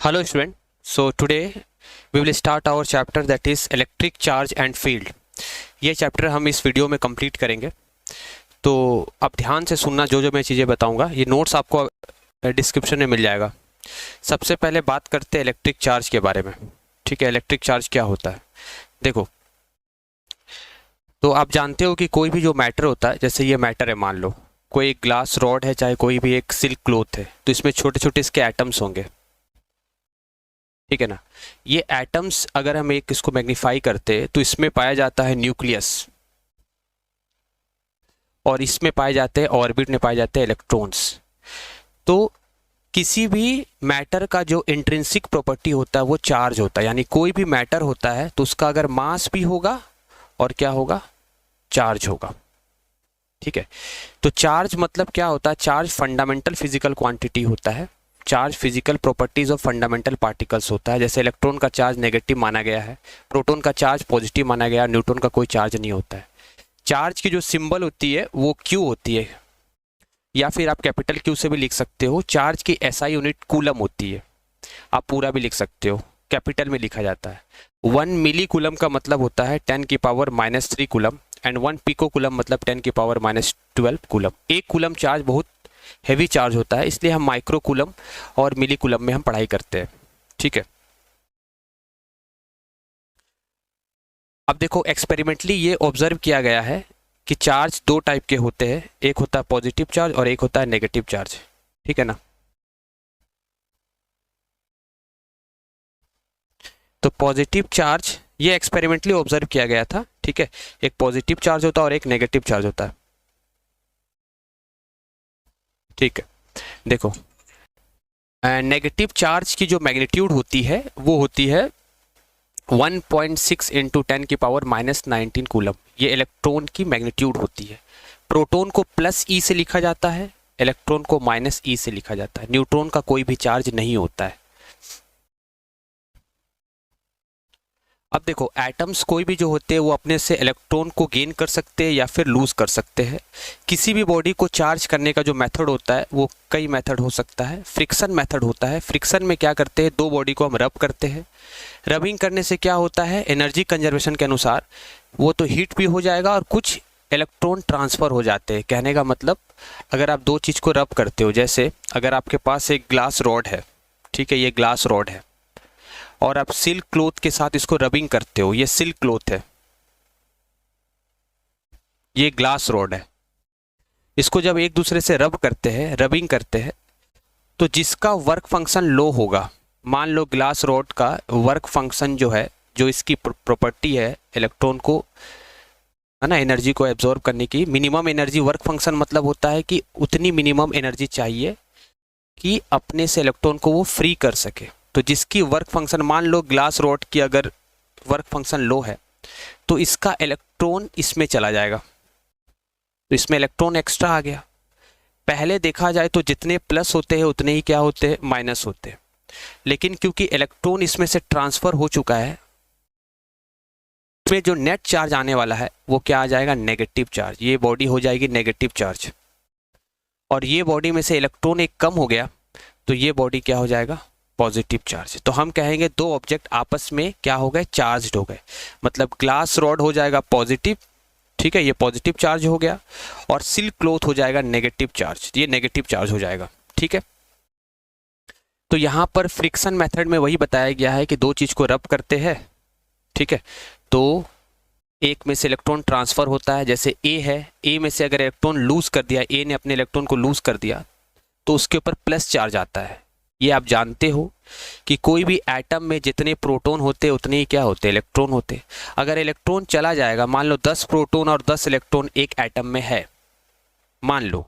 Hello student. So today we will start our chapter that is electric charge and field. ये chapter हम इस video में complete करेंगे, तो आप ध्यान से सुनना। जो जो मैं चीज़ें बताऊंगा ये नोट्स आपको डिस्क्रिप्शन में मिल जाएगा। सबसे पहले बात करते हैं इलेक्ट्रिक चार्ज के बारे में। ठीक है, इलेक्ट्रिक चार्ज क्या होता है देखो। तो आप जानते हो कि कोई भी जो मैटर होता है, जैसे ये मैटर है, मान लो कोई एक ग्लास रॉड है, चाहे कोई भी एक सिल्क क्लॉथ है, तो इसमें छोटे छोटे इसके एटम्स होंगे। ठीक है ना। ये एटम्स अगर हम एक इसको मैग्नीफाई करते हैं तो इसमें पाया जाता है न्यूक्लियस, और इसमें पाए जाते हैं ऑर्बिट में पाए जाते हैं इलेक्ट्रॉन्स। तो किसी भी मैटर का जो इंट्रिंसिक प्रॉपर्टी होता है वो चार्ज होता है, यानी कोई भी मैटर होता है तो उसका अगर मास भी होगा और क्या होगा, चार्ज होगा। ठीक है, तो चार्ज मतलब क्या होता है? चार्ज फंडामेंटल फिजिकल क्वांटिटी होता है। Charge physical properties of fundamental particles होता है। जैसे इलेक्ट्रॉन का चार्ज नेगेटिव माना गया है, प्रोटॉन का चार्ज पॉजिटिव माना गया, न्यूट्रॉन का कोई चार्ज नहीं होता है। चार्ज की जो सिंबल होती है वो क्यू होती है, या फिर आप कैपिटल क्यू से भी लिख सकते हो। चार्ज की एसआई यूनिट कूलम होती है, आप पूरा भी लिख सकते हो, कैपिटल में लिखा जाता है। 1 मिली कूलम का मतलब होता है 10 की power -3 coulomb, and 1 pico coulomb मतलब 10 की पावर -12 कूलम। एक कूलम चार्ज बहुत हैवी चार्ज होता है, इसलिए हम माइक्रो कूलम और मिली कूलम में हम पढ़ाई करते हैं। ठीक है, अब देखो एक्सपेरिमेंटली ये ऑब्जर्व किया गया है कि चार्ज दो टाइप के होते हैं, एक होता है पॉजिटिव चार्ज और एक होता है नेगेटिव चार्ज। ठीक है ना। तो पॉजिटिव चार्ज ये एक्सपेरिमेंटली ऑब्जर्व किया गया था। ठीक है, एक पॉजिटिव चार्ज होता है और एक नेगेटिव चार्ज होता है। ठीक है, देखो नेगेटिव चार्ज की जो मैग्नीट्यूड होती है वो होती है 1.6 इंटू 10 की पावर -19 कूलम। ये इलेक्ट्रॉन की मैग्नीट्यूड होती है। प्रोटॉन को +E से लिखा जाता है, इलेक्ट्रॉन को -E से लिखा जाता है। न्यूट्रॉन का कोई भी चार्ज नहीं होता है। अब देखो एटम्स कोई भी जो होते हैं वो अपने से इलेक्ट्रॉन को गेन कर सकते हैं या फिर लूज कर सकते हैं। किसी भी बॉडी को चार्ज करने का जो मेथड होता है वो कई मेथड हो सकता है। फ्रिक्शन मेथड होता है। फ्रिक्शन में क्या करते हैं, दो बॉडी को हम रब करते हैं। रबिंग करने से क्या होता है, एनर्जी कंजर्वेशन के अनुसार वो तो हीट भी हो जाएगा और कुछ इलेक्ट्रॉन ट्रांसफ़र हो जाते हैं। कहने का मतलब, अगर आप दो चीज़ को रब करते हो, जैसे अगर आपके पास एक ग्लास रॉड है, ठीक है, ये ग्लास रॉड है, और आप सिल्क क्लॉथ के साथ इसको रबिंग करते हो, ये सिल्क क्लॉथ है, ये ग्लास रॉड है। इसको जब एक दूसरे से रब करते हैं, रबिंग करते हैं, तो जिसका वर्क फंक्शन लो होगा, मान लो ग्लास रॉड का वर्क फंक्शन जो है, जो इसकी प्रॉपर्टी है इलेक्ट्रॉन को, है ना, एनर्जी को एब्जॉर्ब करने की, मिनिमम एनर्जी वर्क फंक्शन मतलब होता है कि उतनी मिनिमम एनर्जी चाहिए कि अपने से इलेक्ट्रॉन को वो फ्री कर सके। तो जिसकी वर्क फंक्शन, मान लो ग्लास रॉड की अगर वर्क फंक्शन लो है तो इसका इलेक्ट्रॉन इसमें चला जाएगा, तो इसमें इलेक्ट्रॉन एक्स्ट्रा आ गया। पहले देखा जाए तो जितने प्लस होते हैं उतने ही क्या होते हैं, माइनस होते हैं। लेकिन क्योंकि इलेक्ट्रॉन इसमें से ट्रांसफर हो चुका है, इसमें जो नेट चार्ज आने वाला है वो क्या आ जाएगा, नेगेटिव चार्ज। ये बॉडी हो जाएगी नेगेटिव चार्ज, और ये बॉडी में से इलेक्ट्रॉन एक कम हो गया तो ये बॉडी क्या हो जाएगा, पॉजिटिव चार्ज। तो हम कहेंगे दो ऑब्जेक्ट आपस में क्या हो गए, चार्ज्ड हो गए। मतलब ग्लास रॉड हो जाएगा पॉजिटिव, ठीक है, ये पॉजिटिव चार्ज हो गया, और सिल्क क्लॉथ हो जाएगा नेगेटिव चार्ज, ये नेगेटिव चार्ज हो जाएगा। ठीक है, तो यहाँ पर फ्रिक्शन मेथड में वही बताया गया है कि दो चीज़ को रब करते हैं, ठीक है, तो एक में से इलेक्ट्रॉन ट्रांसफर होता है। जैसे ए है, ए में से अगर इलेक्ट्रॉन लूज कर दिया, ए ने अपने इलेक्ट्रॉन को लूज कर दिया, तो उसके ऊपर प्लस चार्ज आता है। ये आप जानते हो कि कोई भी एटम में जितने प्रोटॉन होते उतने ही क्या होते, इलेक्ट्रॉन होते। अगर इलेक्ट्रॉन चला जाएगा, मान लो 10 प्रोटॉन और 10 इलेक्ट्रॉन एक एटम में है, मान लो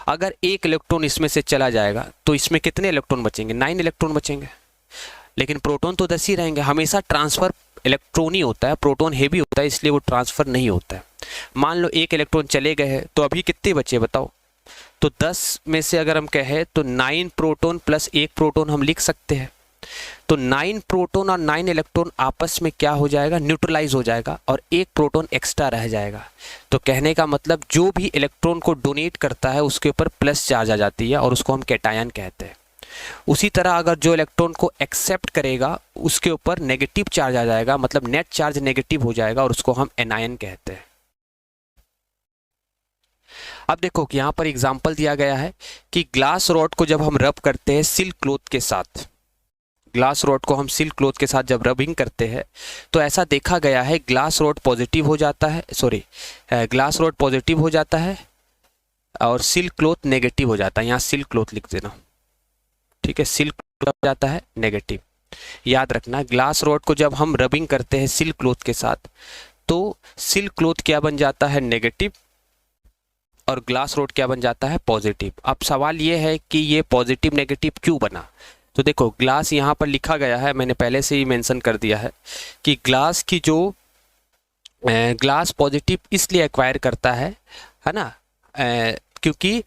अगर एक इलेक्ट्रॉन इसमें से चला जाएगा तो इसमें कितने इलेक्ट्रॉन बचेंगे, 9 इलेक्ट्रॉन बचेंगे। लेकिन प्रोटॉन तो 10 ही रहेंगे। हमेशा ट्रांसफर इलेक्ट्रॉन ही होता है, प्रोटॉन हेवी होता है इसलिए वो ट्रांसफर नहीं होता है। मान लो एक इलेक्ट्रॉन चले गए हैं तो अभी कितने बचे बताओ। तो 10 में से अगर हम कहें तो 9 प्रोटॉन प्लस एक प्रोटॉन हम लिख सकते हैं। तो 9 प्रोटॉन और 9 इलेक्ट्रॉन आपस में क्या हो जाएगा, न्यूट्रलाइज हो जाएगा, और एक प्रोटॉन एक्स्ट्रा रह जाएगा। तो कहने का मतलब जो भी इलेक्ट्रॉन को डोनेट करता है उसके ऊपर प्लस चार्ज आ जाती है और उसको हम कैटायन कहते हैं। उसी तरह अगर जो इलेक्ट्रॉन को एक्सेप्ट करेगा उसके ऊपर नेगेटिव चार्ज आ जाएगा, मतलब नेट चार्ज नेगेटिव हो जाएगा और उसको हम एनायन कहते हैं। अब देखो कि यहाँ पर एग्जाम्पल दिया गया है कि ग्लास रॉड को जब हम रब करते हैं सिल्क क्लॉथ के साथ, ग्लास रॉड को हम सिल्क क्लॉथ के साथ जब रबिंग करते हैं तो ऐसा देखा गया है ग्लास रॉड पॉजिटिव हो जाता है, ग्लास रॉड पॉजिटिव हो जाता है और सिल्क क्लॉथ नेगेटिव हो जाता है। यहाँ सिल्क क्लॉथ लिख देना, ठीक है, सिल्क क्लॉथ हो जाता है नेगेटिव। याद रखना ग्लास रॉड को जब हम रबिंग करते हैं सिल्क क्लॉथ के साथ तो सिल्क क्लॉथ क्या बन जाता है नेगेटिव और ग्लास रॉड क्या बन जाता है पॉजिटिव। अब सवाल ये है कि ये पॉजिटिव नेगेटिव क्यों बना। तो देखो ग्लास यहाँ पर लिखा गया है, मैंने पहले से ही मेंशन कर दिया है कि ग्लास की जो ग्लास पॉजिटिव इसलिए एक्वायर करता है ना, क्योंकि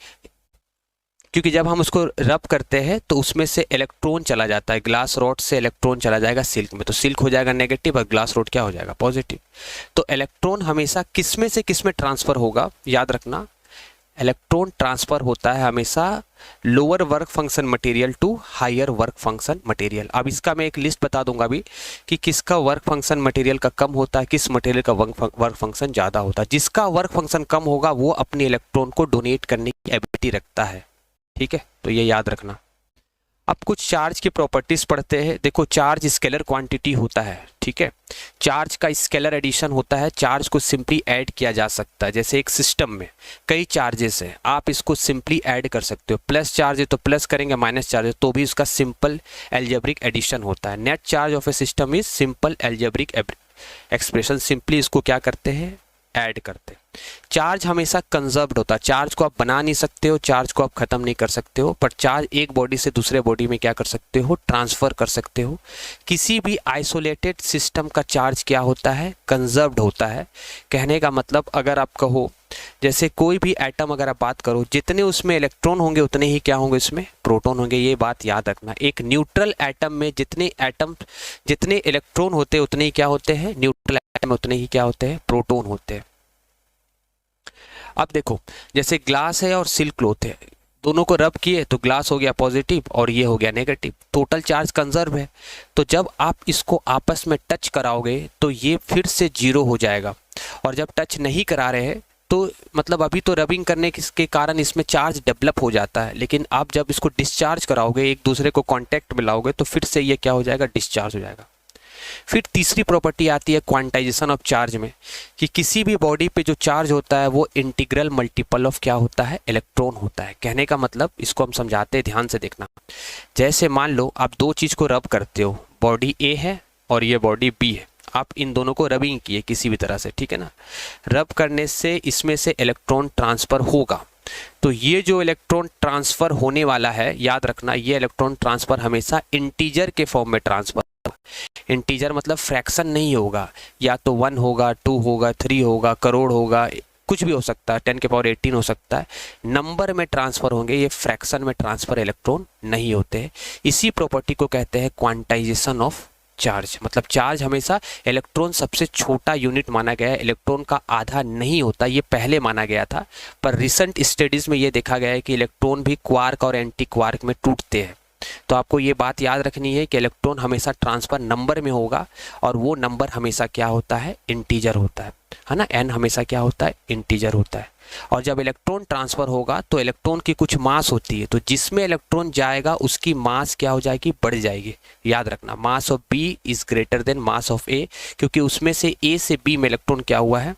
जब हम उसको रब करते हैं तो उसमें से इलेक्ट्रॉन चला जाता है, ग्लास रॉड से इलेक्ट्रॉन चला जाएगा सिल्क में, तो सिल्क हो जाएगा नेगेटिव और ग्लास रॉड क्या हो जाएगा पॉजिटिव। तो इलेक्ट्रॉन हमेशा किस में से किस में ट्रांसफ़र होगा, याद रखना इलेक्ट्रॉन ट्रांसफ़र होता है हमेशा lower work function material to higher work function material. अब इसका मैं एक लिस्ट बता दूंगा अभी कि किसका वर्क फंक्शन मटेरियल का कम होता है, किस मटेरियल का वर्क फंक्शन ज़्यादा होता है। जिसका वर्क फंक्शन कम होगा वो अपने इलेक्ट्रॉन को डोनेट करने की एबिलिटी रखता है, ठीक है, तो ये याद रखना। अब कुछ चार्ज की प्रॉपर्टीज पढ़ते हैं। देखो चार्ज स्केलर क्वांटिटी होता है, ठीक है, चार्ज का स्केलर एडिशन होता है, चार्ज को सिंपली ऐड किया जा सकता है। जैसे एक सिस्टम में कई चार्जेस हैं, आप इसको सिंपली ऐड कर सकते हो, प्लस चार्ज है तो प्लस करेंगे, माइनस चार्ज है तो भी इसका सिंपल एल्जेब्रिक एडिशन होता है। Net charge of A system is simple algebraic expression, simply इसको क्या करते हैं ऐड करते हैं। चार्ज हमेशा कंजर्व्ड होता है, चार्ज को आप बना नहीं सकते हो, चार्ज को आप खत्म नहीं कर सकते हो, पर चार्ज एक बॉडी से दूसरे बॉडी में क्या कर सकते हो ट्रांसफर कर सकते हो। किसी भी आइसोलेटेड सिस्टम का चार्ज क्या होता है कंजर्व्ड होता है। कहने का मतलब अगर आप कहो जैसे कोई भी एटम अगर आप बात करो जितने उसमें इलेक्ट्रॉन होंगे उतने ही क्या होंगे उसमें प्रोटॉन होंगे, ये बात याद रखना। एक न्यूट्रल एटम में जितने इलेक्ट्रॉन होते हैं उतने ही क्या होते हैं न्यूट्रल एटम में उतने ही क्या होते हैं प्रोटॉन होते हैं। अब देखो जैसे ग्लास है और सिल्क क्लॉथ है, दोनों को रब किए तो ग्लास हो गया पॉजिटिव और ये हो गया नेगेटिव, टोटल चार्ज कंजर्व है। तो जब आप इसको आपस में टच कराओगे तो ये फिर से जीरो हो जाएगा, और जब टच नहीं करा रहे हैं तो मतलब अभी तो रबिंग करने के कारण इसमें चार्ज डेवलप हो जाता है, लेकिन आप जब इसको डिस्चार्ज कराओगे एक दूसरे को कांटेक्ट में लाओगे तो फिर से ये क्या हो जाएगा डिस्चार्ज हो जाएगा। फिर तीसरी प्रॉपर्टी आती है क्वांटाइजेशन ऑफ चार्ज में, कि किसी भी बॉडी पे जो चार्ज होता है वो इंटीग्रल मल्टीपल ऑफ क्या होता है इलेक्ट्रॉन होता है। कहने का मतलब इसको हम समझाते हैं, ध्यान से देखना। जैसे मान लो आप दो चीज़ को रब करते हो, बॉडी ए है और ये बॉडी बी है, आप इन दोनों को रबिंग किए किसी भी तरह से, ठीक है ना। रब करने से इसमें से इलेक्ट्रॉन ट्रांसफ़र होगा, तो ये जो इलेक्ट्रॉन ट्रांसफ़र होने वाला है याद रखना ये इलेक्ट्रॉन ट्रांसफ़र हमेशा इंटीजर के फॉर्म में ट्रांसफ़र होगा। इंटीजर मतलब फ्रैक्शन नहीं होगा, या तो 1 होगा 2 होगा 3 होगा करोड़ होगा, कुछ भी हो सकता है, 10 के पावर 18 हो सकता है, नंबर में ट्रांसफ़र होंगे, ये फ्रैक्शन में ट्रांसफ़र इलेक्ट्रॉन नहीं होते हैं। इसी प्रॉपर्टी को कहते हैं क्वांटाइजेशन ऑफ चार्ज। मतलब चार्ज हमेशा इलेक्ट्रॉन सबसे छोटा यूनिट माना गया है, इलेक्ट्रॉन का आधा नहीं होता, ये पहले माना गया था, पर रिसेंट स्टडीज़ में ये देखा गया है कि इलेक्ट्रॉन भी क्वार्क और एंटी क्वार्क में टूटते हैं। तो आपको ये बात याद रखनी है कि इलेक्ट्रॉन हमेशा ट्रांसफ़र नंबर में होगा, और वो नंबर हमेशा क्या होता है इंटीजर होता है ना, n हमेशा क्या होता है इंटीजर होता है। और जब इलेक्ट्रॉन ट्रांसफ़र होगा तो इलेक्ट्रॉन की कुछ मास होती है, तो जिसमें इलेक्ट्रॉन जाएगा उसकी मास क्या हो जाएगी बढ़ जाएगी। याद रखना mass of B is greater than mass of A, क्योंकि उसमें से ए से बी में इलेक्ट्रॉन क्या हुआ है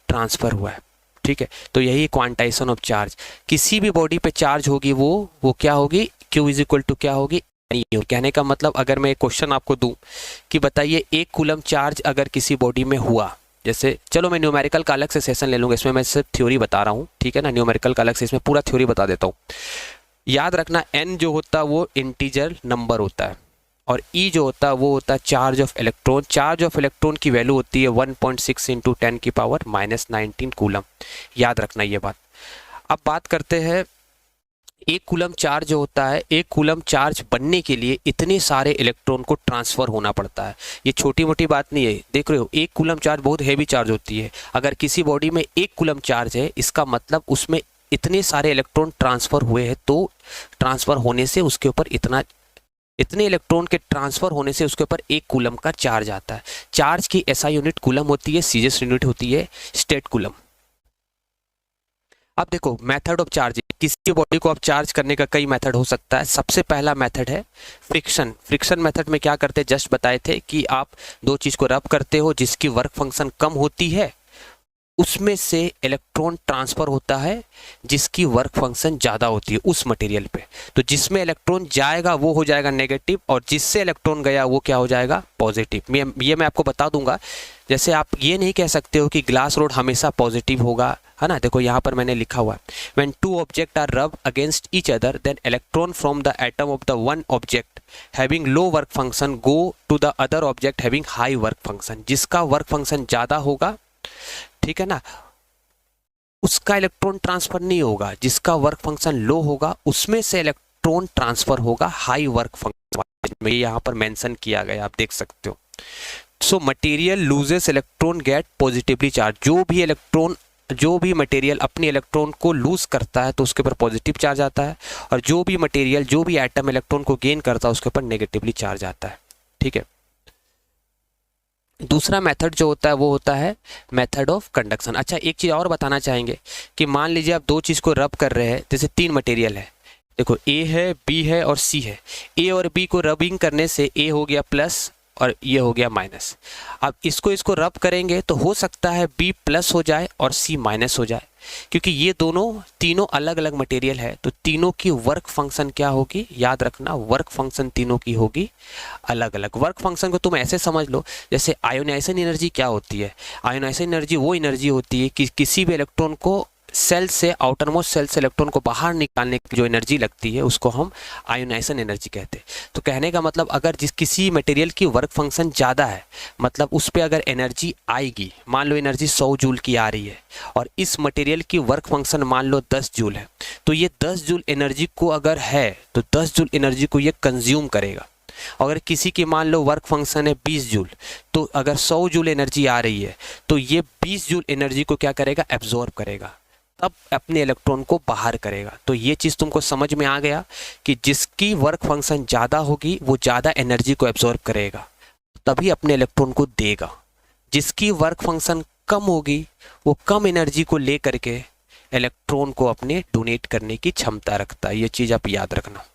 ट्रांसफ़र हुआ है, ठीक है। तो यही क्वांटाइजेशन ऑफ चार्ज। किसी भी बॉडी पे चार्ज होगी वो क्या होगी Q इज इक्वल टू क्या होगी नहीं। कहने का मतलब अगर मैं एक क्वेश्चन आपको दूं कि बताइए 1 कूलम चार्ज अगर किसी बॉडी में हुआ, जैसे चलो मैं न्यूमेरिकल का अलग से सेशन ले लूँगा, इसमें मैं सिर्फ थ्योरी बता रहा हूँ, ठीक है ना, न्यूमेरिकल का अलग से इसमें पूरा थ्योरी बता देता हूँ। याद रखना n जो होता है वो इंटीजर नंबर होता है, और E जो होता है वो होता है charge of electron. Charge of electron की वैल्यू होती है 1.6 इंटू 10 की पावर -19 कूलम। याद रखना ये बात। अब बात करते हैं 1 कूलम चार्ज जो होता है, 1 कूलम चार्ज बनने के लिए इतने सारे इलेक्ट्रॉन को ट्रांसफ़र होना पड़ता है। ये छोटी मोटी बात नहीं है, देख रहे हो 1 कूलम चार्ज बहुत हैवी चार्ज होती है। अगर किसी बॉडी में 1 कूलम चार्ज है इसका मतलब उसमें इतने सारे इलेक्ट्रॉन ट्रांसफ़र हुए हैं, तो ट्रांसफ़र होने से उसके ऊपर इतने इलेक्ट्रॉन के ट्रांसफ़र होने से उसके ऊपर 1 कूलम का चार्ज आता है। चार्ज की SI यूनिट कूलम होती है, सीजीएस यूनिट होती है स्टेट कूलम। अब देखो मेथड ऑफ चार्जिंग, किसी बॉडी को अब चार्ज करने का कई मेथड हो सकता है। सबसे पहला मेथड है फ्रिक्शन। फ्रिक्शन मेथड में क्या करते हैं, जस्ट बताए थे कि आप दो चीज़ को रब करते हो, जिसकी वर्क फंक्शन कम होती है उसमें से इलेक्ट्रॉन ट्रांसफ़र होता है जिसकी वर्क फंक्शन ज़्यादा होती है उस मटेरियल पे। तो जिसमें इलेक्ट्रॉन जाएगा वो हो जाएगा नेगेटिव, और जिससे इलेक्ट्रॉन गया वो क्या हो जाएगा, पॉजिटिव। ये मैं आपको बता दूंगा। जैसे आप ये नहीं कह सकते हो कि ग्लास रोड हमेशा पॉजिटिव होगा, है ना। देखो यहाँ पर मैंने लिखा हुआ है, when two object are rub against each other then electron from the atom of the one object having low work function go to the other object having high work function. जिसका वर्क फंक्शन ज़्यादा होगा, ठीक है ना, उसका electron transfer नहीं होगा। जिसका वर्क फंक्शन लो होगा उसमें से इलेक्ट्रॉन ट्रांसफर होगा हाई वर्क फंक्शन में। यहाँ पर मेंशन किया गया, आप देख सकते हो। So material loses electron get positively charged. जो भी मटेरियल अपने इलेक्ट्रॉन को लूज करता है तो उसके ऊपर पॉजिटिव चार्ज आता है, और जो भी एटम इलेक्ट्रॉन को गेन करता है उसके ऊपर नेगेटिवली चार्ज आता है। ठीक है। दूसरा मेथड जो होता है वो होता है मेथड ऑफ कंडक्शन। अच्छा, एक चीज़ और बताना चाहेंगे कि मान लीजिए आप दो चीज़ को रब कर रहे हैं, जैसे 3 मटेरियल है, देखो A है, B है और C है। A और B को रबिंग करने से A हो गया प्लस और ये हो गया माइनस। अब इसको रब करेंगे तो हो सकता है B प्लस हो जाए और C माइनस हो जाए, क्योंकि ये तीनों अलग अलग मटेरियल है। तो तीनों की वर्क फंक्शन क्या होगी, याद रखना, वर्क फंक्शन तीनों की होगी अलग अलग। वर्क फंक्शन को तुम ऐसे समझ लो, जैसे आयोनाइजेशन एनर्जी क्या होती है। आयोनाइजेशन एनर्जी वो एनर्जी होती है कि किसी भी इलेक्ट्रॉन को सेल से, आउटरमोस्ट सेल से इलेक्ट्रॉन को बाहर निकालने की जो एनर्जी लगती है उसको हम आयोनाइजेशन एनर्जी कहते हैं। तो कहने का मतलब, अगर किसी मटेरियल की वर्क फंक्शन ज़्यादा है, मतलब उस पर अगर एनर्जी आएगी, मान लो एनर्जी 100 जूल की आ रही है और इस मटेरियल की वर्क फंक्शन मान लो 10 जूल है, तो ये 10 जूल एनर्जी को अगर है तो 10 जूल एनर्जी को ये कंज्यूम करेगा। अगर किसी की मान लो वर्क फंक्शन है 20 जूल, तो अगर 100 जूल एनर्जी आ रही है तो ये 20 जूल एनर्जी को क्या करेगा, एब्जॉर्ब करेगा, तब अपने इलेक्ट्रॉन को बाहर करेगा। तो ये चीज़ तुमको समझ में आ गया कि जिसकी वर्क फंक्शन ज़्यादा होगी वो ज़्यादा एनर्जी को एब्जॉर्ब करेगा, तभी अपने इलेक्ट्रॉन को देगा। जिसकी वर्क फंक्शन कम होगी वो कम एनर्जी को ले करके इलेक्ट्रॉन को अपने डोनेट करने की क्षमता रखता है। ये चीज़ आप याद रखना।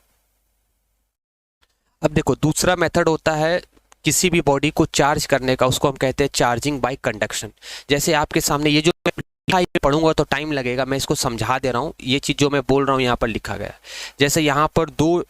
अब देखो दूसरा मेथड होता है किसी भी बॉडी को चार्ज करने का, उसको हम कहते हैं चार्जिंग बाय कंडक्शन। जैसे आपके सामने ये जो ये पढ़ूंगा तो टाइम लगेगा, मैं इसको समझा दे रहा हूँ। ये चीज़ जो मैं बोल रहा हूँ यहाँ पर लिखा गया, जैसे यहाँ पर 2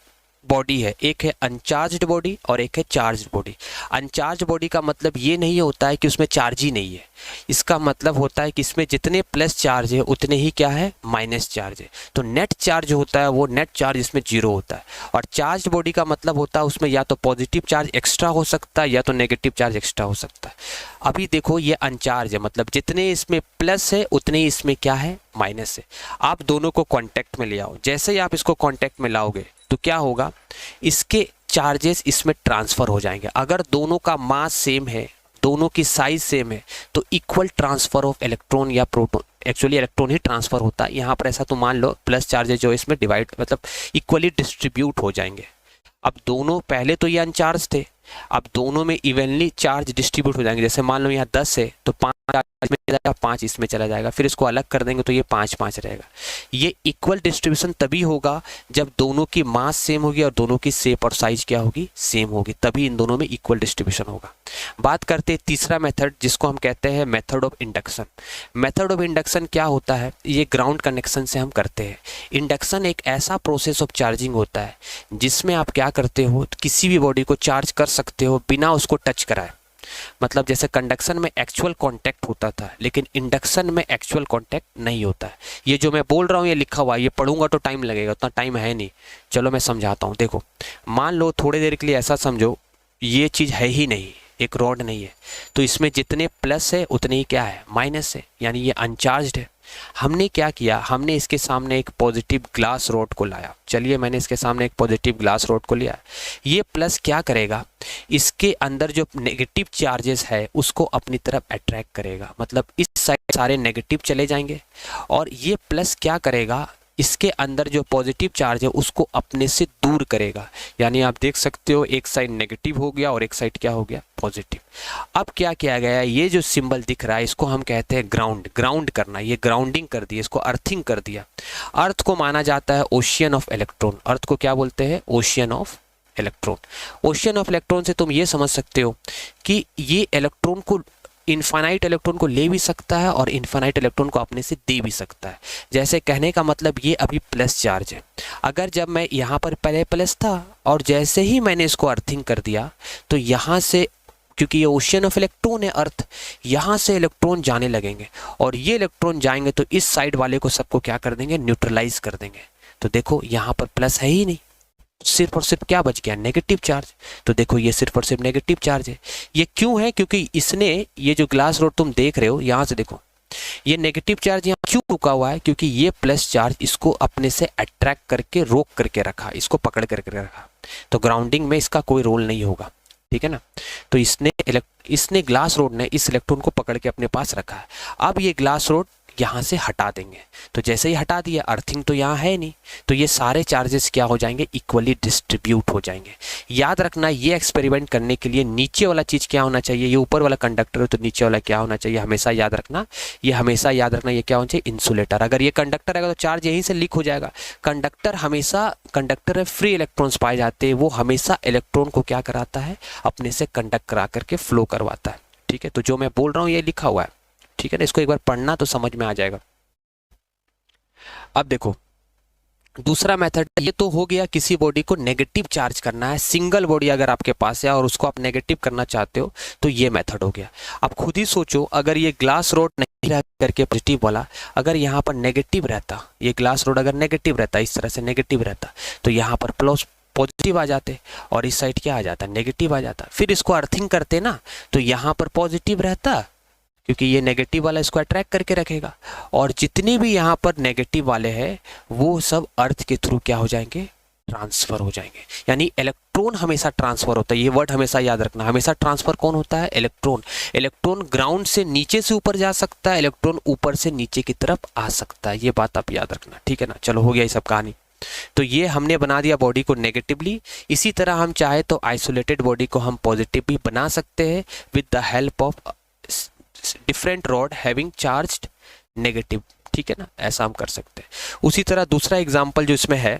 बॉडी है, एक है अनचार्ज्ड बॉडी और एक है चार्ज्ड बॉडी। अनचार्ज्ड बॉडी का मतलब ये नहीं होता है कि उसमें चार्ज ही नहीं है, इसका मतलब होता है कि इसमें जितने प्लस चार्ज है उतने ही क्या है, माइनस चार्ज है। तो नेट चार्ज होता है वो नेट चार्ज इसमें 0 होता है। और चार्ज बॉडी का मतलब होता है उसमें या तो पॉजिटिव चार्ज एक्स्ट्रा हो सकता है या तो नेगेटिव चार्ज एक्स्ट्रा हो सकता है। अभी देखो ये अनचार्ज है, मतलब जितने इसमें प्लस है उतने ही इसमें क्या है, माइनस है। आप दोनों को कॉन्टैक्ट में ले आओ, जैसे ही आप इसको कॉन्टैक्ट में लाओगे तो क्या होगा, इसके चार्जेस इसमें ट्रांसफ़र हो जाएंगे। अगर दोनों का मास सेम है, दोनों की साइज सेम है, तो इक्वल ट्रांसफ़र ऑफ इलेक्ट्रॉन या प्रोटॉन, एक्चुअली इलेक्ट्रॉन ही ट्रांसफ़र होता है यहाँ पर। ऐसा तो मान लो प्लस चार्जेस जो इसमें डिवाइड, मतलब इक्वली डिस्ट्रीब्यूट हो जाएंगे। अब दोनों, पहले तो ये अनचार्ज थे, अब दोनों में इवनली चार्ज डिस्ट्रीब्यूट हो जाएंगे। जैसे मान लो यहाँ 10 है तो 5 में चला जाएगा, 5 इसमें चला जाएगा, फिर इसको अलग कर देंगे तो ये 5-5 रहेगा। ये इक्वल डिस्ट्रीब्यूशन तभी होगा जब दोनों की मास सेम होगी और दोनों की शेप और साइज क्या होगी, सेम होगी, तभी इन दोनों में इक्वल डिस्ट्रीब्यूशन होगा। बात करते हैं तीसरा मेथड, जिसको हम कहते हैं method of induction. Method of induction क्या होता है, ये ग्राउंड कनेक्शन से हम करते हैं। इंडक्शन एक ऐसा प्रोसेस ऑफ चार्जिंग होता है जिसमें आप क्या करते हो, किसी भी बॉडी को चार्ज कर सकते हो बिना उसको टच कराए। मतलब जैसे कंडक्शन में एक्चुअल कांटेक्ट होता था, लेकिन इंडक्शन में एक्चुअल कांटेक्ट नहीं होता है। ये जो मैं बोल रहा हूँ ये लिखा हुआ है, ये पढ़ूंगा तो टाइम लगेगा, उतना टाइम है नहीं। चलो मैं समझाता हूँ। देखो मान लो थोड़ी देर के लिए ऐसा समझो, ये चीज़ है ही नहीं, एक रॉड नहीं है, तो इसमें जितने प्लस है उतने ही क्या है, माइनस है, यानी ये अनचार्ज्ड है। हमने क्या किया, हमने इसके सामने एक पॉजिटिव ग्लास रॉड को लाया। चलिए मैंने इसके सामने एक पॉजिटिव ग्लास रॉड को लिया। ये प्लस क्या करेगा, इसके अंदर जो नेगेटिव चार्जेस है उसको अपनी तरफ अट्रैक्ट करेगा, मतलब इस साइड सारे नेगेटिव चले जाएंगे, और ये प्लस क्या करेगा, इसके अंदर जो पॉजिटिव चार्ज है उसको अपने से दूर करेगा। यानी आप देख सकते हो एक साइड नेगेटिव हो गया और एक साइड क्या हो गया, पॉजिटिव। अब क्या किया गया है, ये जो सिंबल दिख रहा है इसको हम कहते हैं ग्राउंड। ग्राउंड करना, ये ग्राउंडिंग कर दिया, इसको अर्थिंग कर दिया। अर्थ को माना जाता है ओशियन ऑफ इलेक्ट्रॉन। अर्थ को क्या बोलते हैं, ocean of electron. Ocean of electron से तुम ये समझ सकते हो कि ये इलेक्ट्रॉन को, इनफाइनाइट इलेक्ट्रॉन को ले भी सकता है और इनफाइनाइट इलेक्ट्रॉन को अपने से दे भी सकता है। जैसे कहने का मतलब ये अभी प्लस चार्ज है, अगर जब मैं यहाँ पर पहले प्लस था और जैसे ही मैंने इसको अर्थिंग कर दिया तो यहाँ से, क्योंकि ये ओशियन ऑफ इलेक्ट्रॉन है अर्थ, यहाँ से इलेक्ट्रॉन जाने लगेंगे और ये इलेक्ट्रॉन जाएंगे तो इस साइड वाले को सबको क्या कर देंगे, न्यूट्रलाइज कर देंगे। तो देखो यहाँ पर प्लस है ही नहीं, सिर्फ और सिर्फ क्या बच गया, नेगेटिव चार्ज। तो देखो ये सिर्फ और सिर्फ नेगेटिव चार्ज है। ये क्यों है, क्योंकि इसने, ये जो ग्लास रॉड तुम देख रहे हो यहाँ से देखो, ये नेगेटिव चार्ज यहाँ क्यों रुका हुआ है, क्योंकि ये प्लस चार्ज इसको अपने से अट्रैक्ट करके रोक करके रखा, इसको पकड़ करके रखा। तो ग्राउंडिंग में इसका कोई रोल नहीं होगा, ठीक है ना। तो इसने ग्लास रॉड ने इस इलेक्ट्रॉन को पकड़ के अपने पास रखा है। अब ये ग्लास रॉड यहाँ से हटा देंगे, तो जैसे ही हटा दिया, अर्थिंग तो यहाँ है नहीं, तो ये सारे चार्जेस क्या हो जाएंगे, इक्वली डिस्ट्रीब्यूट हो जाएंगे। याद रखना, ये एक्सपेरिमेंट करने के लिए नीचे वाला चीज़ क्या होना चाहिए, ये ऊपर वाला कंडक्टर है तो नीचे वाला क्या होना चाहिए, हमेशा याद रखना, ये हमेशा याद रखना, ये क्या होना चाहिए, इंसुलेटर। अगर ये कंडक्टर है तो चार्ज यहीं से लीक हो जाएगा। कंडक्टर हमेशा, कंडक्टर में फ्री इलेक्ट्रॉन्स पाए जाते हैं, वो हमेशा इलेक्ट्रॉन को क्या कराता है, अपने से कंडक्ट करा करके फ्लो करवाता है, ठीक है। तो जो मैं बोल रहा हूँ ये लिखा हुआ है, ठीक है ना, इसको एक बार पढ़ना तो समझ में आ जाएगा। अब देखो दूसरा मेथड, ये तो हो गया किसी बॉडी को नेगेटिव चार्ज करना है, सिंगल बॉडी अगर आपके पास है और उसको आप नेगेटिव करना चाहते हो तो ये मेथड हो गया। अब खुद ही सोचो, अगर ये ग्लास रॉड नहीं रह करके पॉजिटिव वाला, अगर यहाँ पर नेगेटिव रहता, ये ग्लास रॉड अगर नेगेटिव रहता, इस तरह से नेगेटिव रहता, तो यहाँ पर प्लस पॉजिटिव आ जाते और इस साइड क्या आ जाता, नेगेटिव आ जाता। फिर इसको अर्थिंग करते ना, तो यहाँ पर पॉजिटिव रहता, क्योंकि ये नेगेटिव वाला इसको अट्रैक्ट करके रखेगा, और जितने भी यहाँ पर नेगेटिव वाले हैं वो सब अर्थ के थ्रू क्या हो जाएंगे, ट्रांसफर हो जाएंगे। यानी इलेक्ट्रॉन हमेशा ट्रांसफर होता है, ये वर्ड हमेशा याद रखना, हमेशा ट्रांसफर कौन होता है, इलेक्ट्रॉन। इलेक्ट्रॉन ग्राउंड से नीचे से ऊपर जा सकता है, इलेक्ट्रॉन ऊपर से नीचे की तरफ आ सकता है, ये बात आप याद रखना, ठीक है ना। चलो हो गया ये सब कहानी। तो ये हमने बना दिया बॉडी को नेगेटिवली। इसी तरह हम चाहे तो आइसोलेटेड बॉडी को हम पॉजिटिव भी बना सकते हैं with the help of different rod having charged negative, ठीक है ना, ऐसा हम कर सकते हैं। उसी तरह दूसरा एग्जांपल जो इसमें है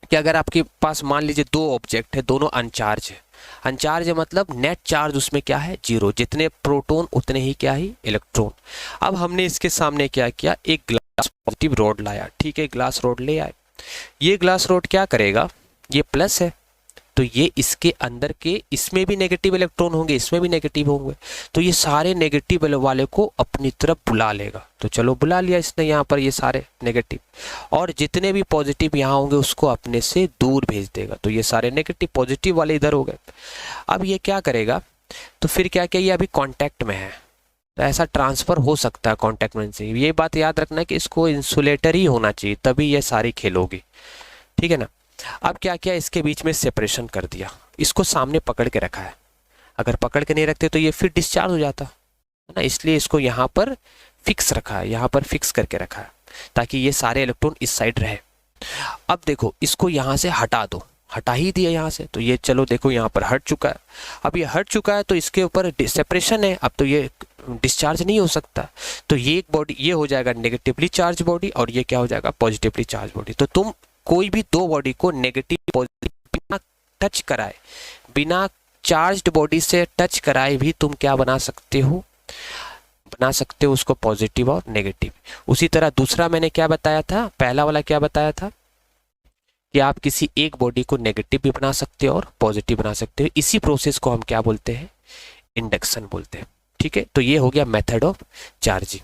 कि अगर आपके पास मान लीजिए दो ऑब्जेक्ट है, दोनों अनचार्ज है। अनचार्ज है मतलब नेट चार्ज उसमें क्या है, जीरो, जितने प्रोटॉन उतने ही क्या ही इलेक्ट्रॉन। अब हमने इसके सामने क्या किया, एक ग्लास पॉजिटिव रॉड लाया, ठीक है, ग्लास रॉड ले आए। ये ग्लास रॉड क्या करेगा, ये प्लस है तो ये इसके अंदर के, इसमें भी नेगेटिव इलेक्ट्रॉन होंगे, इसमें भी नेगेटिव होंगे, तो ये सारे नेगेटिव वाले को अपनी तरफ बुला लेगा। तो चलो बुला लिया इसने यहाँ पर ये सारे नेगेटिव, और जितने भी पॉजिटिव यहाँ होंगे उसको अपने से दूर भेज देगा। तो ये सारे नेगेटिव, पॉजिटिव वाले इधर हो गए। अब ये क्या करेगा, तो फिर क्या किया, ये अभी कॉन्टैक्ट में है, तो ऐसा ट्रांसफर हो सकता है कॉन्टैक्ट में से। ये बात याद रखना है कि इसको इंसुलेटर ही होना चाहिए, तभी ये सारी खेल होगी, ठीक है ना। अब क्या किया, इसके बीच में सेपरेशन कर दिया, इसको सामने पकड़ के रखा है। अगर पकड़ के नहीं रखते तो ये फिर डिस्चार्ज हो जाता है ना, इसलिए इसको यहाँ पर फिक्स रखा है, यहाँ पर फिक्स करके रखा है ताकि ये सारे इलेक्ट्रॉन इस साइड रहे। अब देखो इसको यहाँ से हटा दो, हटा ही दिया यहाँ से, तो ये चलो देखो यहाँ पर हट चुका है। अब ये हट चुका है तो इसके ऊपर सेपरेशन है, अब तो ये डिस्चार्ज नहीं हो सकता। तो ये एक बॉडी, ये हो जाएगा नेगेटिवली चार्ज बॉडी और ये क्या हो जाएगा, पॉजिटिवली चार्ज बॉडी। तो तुम कोई भी दो बॉडी को नेगेटिव पॉजिटिव बिना टच कराए, बिना चार्ज्ड बॉडी से टच कराए भी तुम क्या बना सकते हो, बना सकते हो उसको पॉजिटिव और नेगेटिव। उसी तरह दूसरा मैंने क्या बताया था, पहला वाला क्या बताया था कि आप किसी एक बॉडी को नेगेटिव भी बना सकते हो और पॉजिटिव बना सकते हो। इसी प्रोसेस को हम क्या बोलते हैं, इंडक्शन बोलते हैं, ठीक है। तो ये हो गया मेथड ऑफ चार्जिंग।